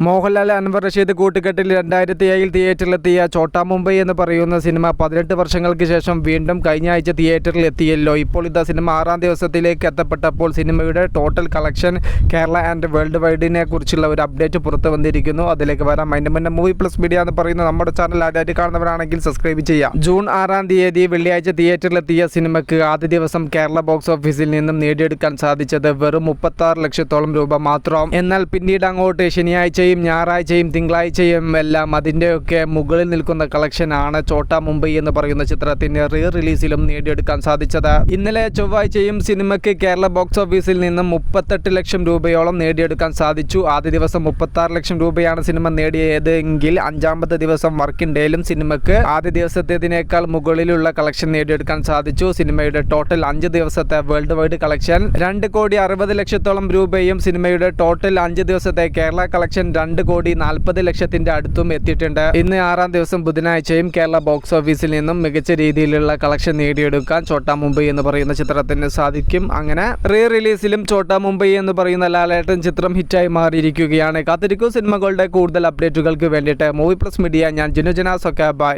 മോഹൻലാൽ അൻവർ റഷീദ് കൂട്ടുകെട്ടിൽ 2007 തിയേറ്ററിലെത്തിയ ചോട്ടാ മുംബൈ എന്ന് പറയുന്ന സിനിമ 18 വർഷങ്ങൾക്ക് ശേഷം വീണ്ടും കഴിഞ്ഞ ആഴ്ച തിയേറ്ററിൽ എത്തിയല്ലോ. ഇപ്പോൾ ഇതാ സിനിമ 6ാം ദിവസത്തിലേക്ക് എത്തപ്പെട്ടപ്പോൾ സിനിമയുടെ total collection Kerala and world വൈഡിനെ കുറിച്ചുള്ള ഒരു അപ്ഡേറ്റ് പുറത്തു വന്നിരിക്കുന്നു. അതിലേക്ക് വരാം. അതിന് മുന്നേ മൂവി പ്ലസ് മീഡിയ എന്ന് പറയുന്ന നമ്മുടെ ചാനൽ ആദ്യമായിട്ട് കാണുന്നവരാണെങ്കിൽ സബ്സ്ക്രൈബ് ചെയ്യാം. ജൂൺ 6ാം തീയതി വെള്ളിയാഴ്ച തിയേറ്ററിലെത്തിയ സിനിമയ്ക്ക് ആദ്യ ദിവസം കേരള ബോക്സ് ഓഫീസിൽ നിന്നും നേടിയെടുക്കാൻ സാധിച്ചത് വെറും 36 ലക്ഷത്തോളം രൂപ മാത്രം. എന്നാൽ പിന്നീട് അങ്ങോട്ട് ശനിയാഴ്ചയും ഞായറാഴ്ചയും തിങ്കളാഴ്ചയും എല്ലാം അതിൻ്റെയൊക്കെ മുകളിൽ നിൽക്കുന്ന കളക്ഷനാണ് ചോട്ടാ മുംബൈ എന്ന് പറയുന്ന ചിത്രത്തിന് റീ റിലീസിലും നേടിയെടുക്കാൻ സാധിച്ചത്. ഇന്നലെ ചൊവ്വാഴ്ചയും സിനിമയ്ക്ക് കേരള ബോക്സ് ഓഫീസിൽ നിന്നും 38 ലക്ഷം രൂപയോളം നേടിയെടുക്കാൻ സാധിച്ചു. ആദ്യ ദിവസം 36 ലക്ഷം രൂപയാണ് സിനിമ നേടിയതെങ്കിൽ 5ാമത്തെ ദിവസം വർക്കിംഗ് ഡേയിലും സിനിമയ്ക്ക് ആദ്യ ദിവസത്തേതിനേക്കാൾ മുകളിലുള്ള കളക്ഷൻ നേടിയെടുക്കാൻ സാധിച്ചു. സിനിമയുടെ ടോട്ടൽ 5 ദിവസത്തെ വേൾഡ് വൈഡ് കളക്ഷൻ 2,60,00,000 രൂപയും സിനിമയുടെ ടോട്ടൽ 5 ദിവസത്തെ കേരള കളക്ഷൻ 2,40,00,000 അടുത്തും എത്തിയിട്ടുണ്ട്. ഇന്ന് 6ാം ദിവസം ബുധനാഴ്ചയും കേരള ബോക്സ് ഓഫീസിൽ നിന്നും മികച്ച രീതിയിലുള്ള കളക്ഷൻ നേടിയെടുക്കാൻ ചോട്ടാ മുംബൈ എന്ന് പറയുന്ന ചിത്രത്തിന് സാധിക്കും. അങ്ങനെ റീ റിലീസിലും ചോട്ടാ മുംബൈ എന്ന് പറയുന്ന ലാലേട്ടൻ ചിത്രം ഹിറ്റായി മാറിയിരിക്കുകയാണ്. കാത്തിരിക്കൂ സിനിമകളുടെ കൂടുതൽ അപ്ഡേറ്റുകൾക്ക് വേണ്ടിയിട്ട്. മൂവി പ്ലസ് മീഡിയ, ഞാൻ ജിനുജനാസ്. ഒക്കെ ബൈ.